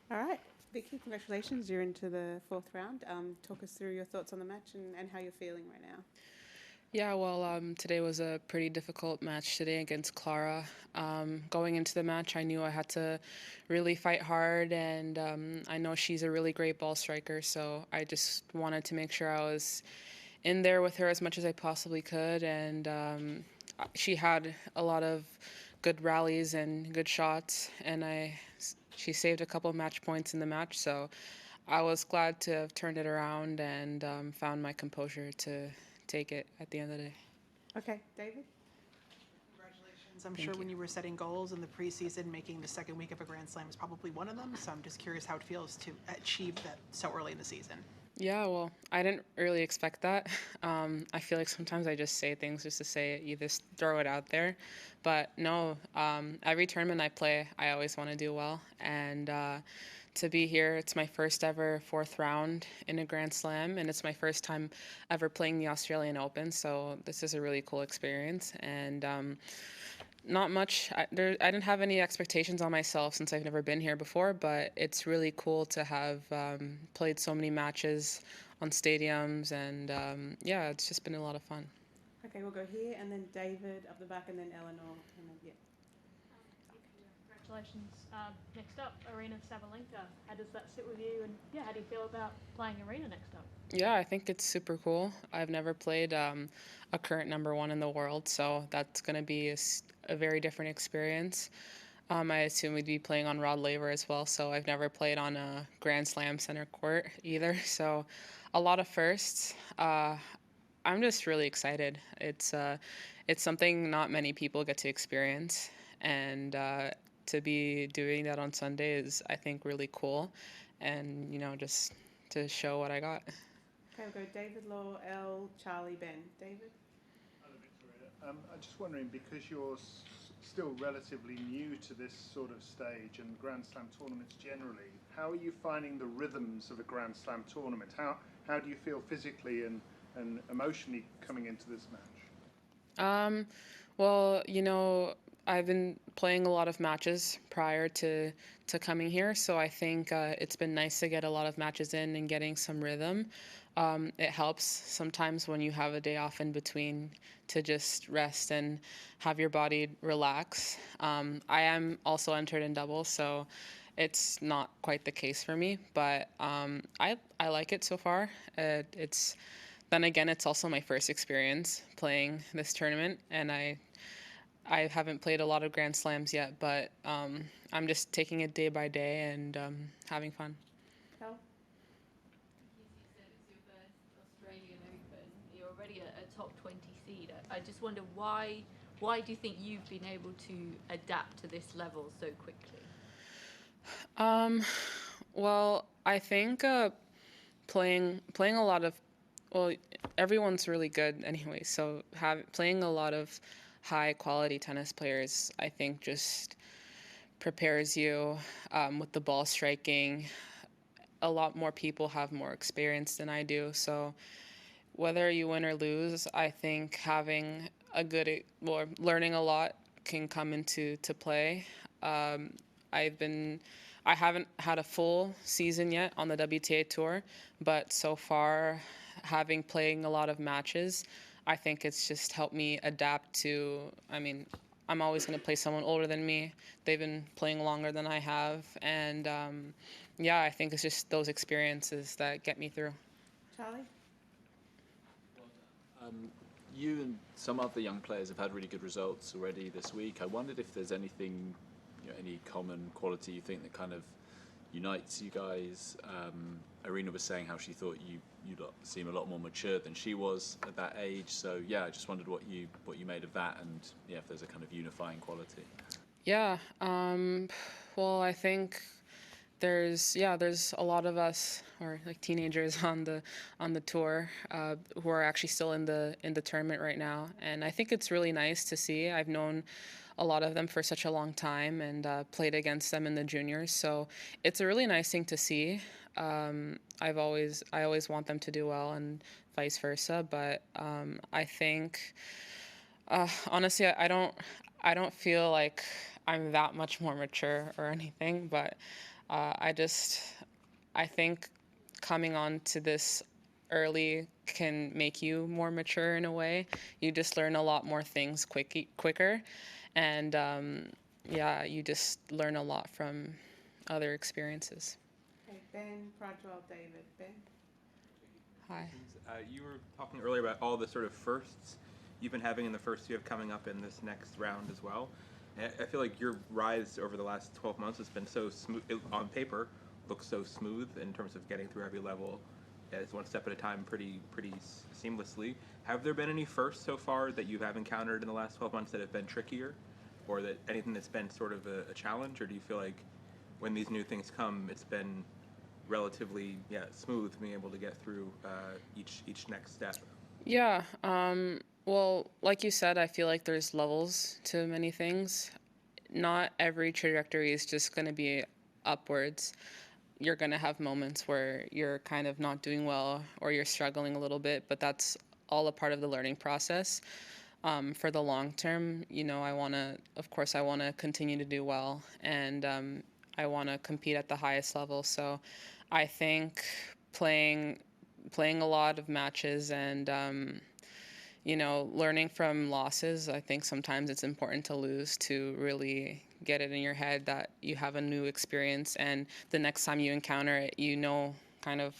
All right, Vicky, congratulations. You're into the fourth round. Talk us through your thoughts on the match and how you're feeling right now. Yeah, well, today was a pretty difficult match today against Clara. Going into the match, I knew I had to really fight hard, and I know she's a really great ball striker, so I just wanted to make sure I was in there with her as much as I possibly could. And she had a lot of good rallies and good shots, and she saved a couple of match points in the match, so I was glad to have turned it around and found my composure to take it at the end of the day. Okay, David? Congratulations. I'm sure Thank you. when you were setting goals in the preseason, making the second week of a Grand Slam is probably one of them. So I'm just curious how it feels to achieve that so early in the season. Yeah, well, I didn't really expect that. I feel like sometimes I just say things just to say it, you just throw it out there. But no, every tournament I play, I always want to do well. And to be here, it's my first ever fourth round in a Grand Slam, and it's my first time ever playing the Australian Open. So this is a really cool experience. And not much. I didn't have any expectations on myself since I've never been here before, but it's really cool to have played so many matches on stadiums, and yeah, it's just been a lot of fun. Okay, we'll go here, and then David up the back, and then Eleanor, and then, yeah. Congratulations. Next up, Arena Sabalenka. How does that sit with you? And yeah, how do you feel about playing Arena next up? Yeah, I think it's super cool. I've never played a current number one in the world, so that's going to be a very different experience. I assume we'd be playing on Rod Laver as well, so I've never played on a Grand Slam center court either. So, a lot of firsts. I'm just really excited. It's something not many people get to experience, and to be doing that on Sunday is, I think, really cool, and just to show what I got. Okay, we'll go David, Law, L, Charlie, Ben. David? Hello, Victoria. I'm just wondering, because you're still relatively new to this sort of stage and Grand Slam tournaments generally, how are you finding the rhythms of a Grand Slam tournament? How do you feel physically and emotionally coming into this match? Well, I've been playing a lot of matches prior to coming here, so I think it's been nice to get a lot of matches in and getting some rhythm. It helps sometimes when you have a day off in between to just rest and have your body relax. I am also entered in doubles, so it's not quite the case for me, but I like it so far. It's then again, it's also my first experience playing this tournament, and I haven't played a lot of Grand Slams yet, but I'm just taking it day by day and having fun. Kel? You said it's your first Australian Open. You're already a top 20 seed. I just wonder why do you think you've been able to adapt to this level so quickly? Um, well, I think playing a lot of, well, everyone's really good anyway. So playing a lot of high quality tennis players, I think, just prepares you with the ball striking. A lot more people have more experience than I do, so whether you win or lose, I think having a good or learning a lot can come into to play. Um, I've been I haven't had a full season yet on the WTA tour, but so far, having playing a lot of matches, I think it's just helped me adapt to. I mean, I'm always going to play someone older than me. They've been playing longer than I have, and yeah, I think it's just those experiences that get me through. Charlie? Um, you and some other young players have had really good results already this week. I wondered if there's anything, any common quality you think that kind of unites you guys. Arena was saying how she thought you lot seem a lot more mature than she was at that age. So yeah, I just wondered what you made of that, and yeah, if there's a kind of unifying quality. Yeah. Well, I think there's a lot of us or like teenagers on the tour who are actually still in the tournament right now, and I think it's really nice to see. I've known a lot of them for such a long time and played against them in the juniors, so it's a really nice thing to see. I always want them to do well and vice versa, but I think honestly, I don't feel like I'm that much more mature or anything, but I think coming on to this early can make you more mature in a way. You just learn a lot more things quicker, and yeah, you just learn a lot from other experiences. Okay, Ben, Prajwal, David. Ben? Hi. You were talking earlier about all the sort of firsts you've been having in the first you have coming up in this next round as well. And I feel like your rise over the last 12 months has been so smooth. On paper, looks so smooth in terms of getting through every level as one step at a time pretty seamlessly. Have there been any firsts so far that you have encountered in the last 12 months that have been trickier, or that anything that's been sort of a challenge, or do you feel like when these new things come, it's been relatively smooth being able to get through each next step? Yeah. Well, like you said, I feel like there's levels to many things. Not every trajectory is just going to be upwards. You're going to have moments where you're kind of not doing well or you're struggling a little bit, but that's all a part of the learning process. For the long term, I want to continue to do well, and I want to compete at the highest level. So I think playing a lot of matches and learning from losses. I think sometimes it's important to lose to really get it in your head that you have a new experience, and the next time you encounter it, you know kind of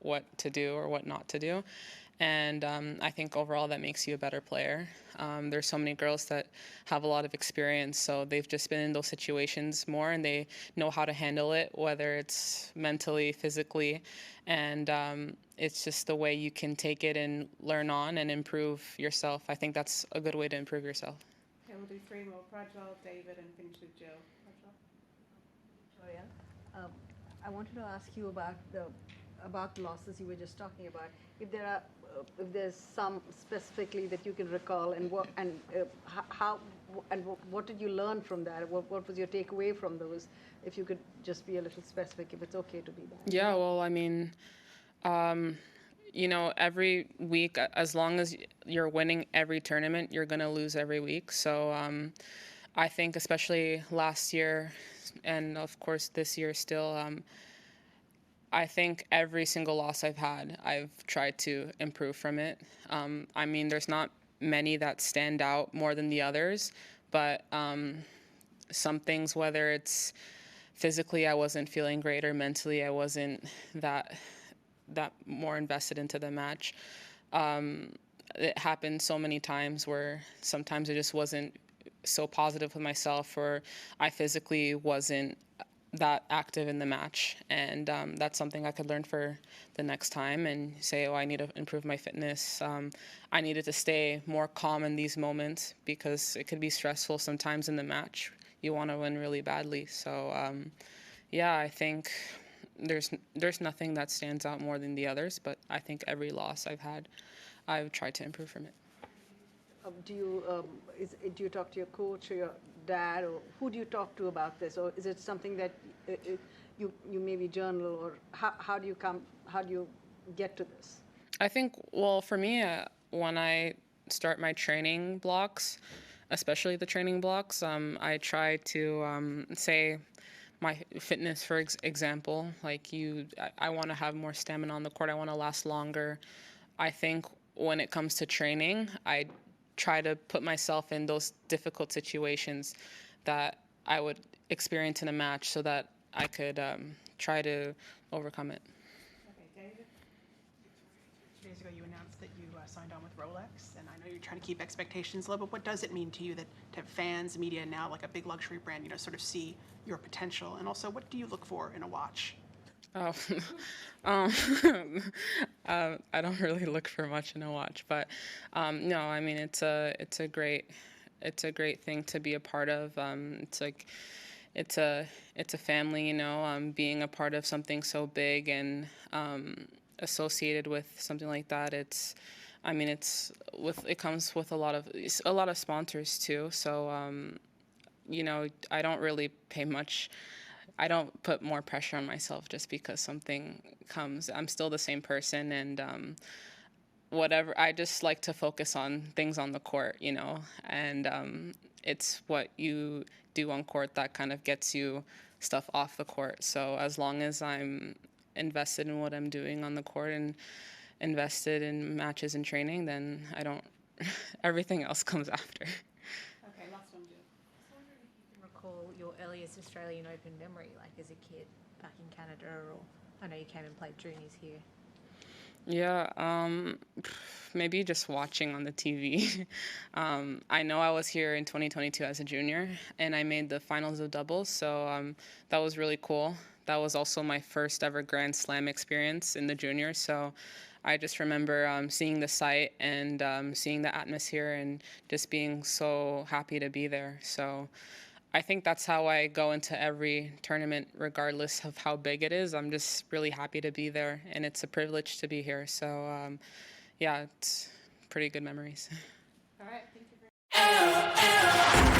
what to do or what not to do. And I think overall that makes you a better player. There's so many girls that have a lot of experience, so they've just been in those situations more, and they know how to handle it, whether it's mentally, physically, and it's just the way you can take it and learn on and improve yourself. I think that's a good way to improve yourself. Okay, we'll do three more. Prajwal, David, and finish with Jill. Prajwal? Victoria, I wanted to ask you about the losses you were just talking about. If there's some specifically that you can recall, and what did you learn from that? What was your takeaway from those? If you could just be a little specific, if it's okay to be that. Yeah, well, I mean, every week, as long as you're winning every tournament, you're going to lose every week. So I think especially last year, and of course this year still, I think every single loss I've had, I've tried to improve from it. I mean, there's not many that stand out more than the others, but some things, whether it's physically I wasn't feeling great or mentally I wasn't that more invested into the match. It happened so many times where sometimes I just wasn't so positive with myself, or I physically wasn't that active in the match, and that's something I could learn for the next time and say, I need to improve my fitness. I needed to stay more calm in these moments because it could be stressful sometimes in the match. You want to win really badly. So I think there's nothing that stands out more than the others, but I think every loss I've had, I've tried to improve from it. Do you talk to your coach or your dad, or who do you talk to about this, or is it something that you maybe journal, or how do you get to this? I think, well, for me, when I start my training blocks, especially the training blocks, I try to say my fitness, for example, like I want to have more stamina on the court. I want to last longer. I think when it comes to training, I try to put myself in those difficult situations that I would experience in a match so that I could try to overcome it. Okay, David? 2 days ago you announced that you signed on with Rolex, and I know you're trying to keep expectations low, but what does it mean to you that to have fans, media, now like a big luxury brand, sort of see your potential? And also, what do you look for in a watch? Oh, I don't really look for much in a watch, but no, I mean it's a great thing to be a part of. It's a family, being a part of something so big and associated with something like that. It comes with a lot of sponsors too. So I don't really pay much. I don't put more pressure on myself just because something comes. I'm still the same person, and whatever. I just like to focus on things on the court, and it's what you do on court that kind of gets you stuff off the court. So as long as I'm invested in what I'm doing on the court and invested in matches and training, then I don't, everything else comes after. Okay, last one, Jill. I was wondering if you can recall your earliest Australian Open memory, like as a kid back in Canada, or I know you came and played juniors here. Yeah, maybe just watching on the TV. I know I was here in 2022 as a junior, and I made the finals of doubles, so that was really cool. That was also my first ever Grand Slam experience in the juniors, so I just remember seeing the site and seeing the atmosphere and just being so happy to be there. So I think that's how I go into every tournament, regardless of how big it is. I'm just really happy to be there, and it's a privilege to be here. So, yeah, it's pretty good memories. All right, thank you very much.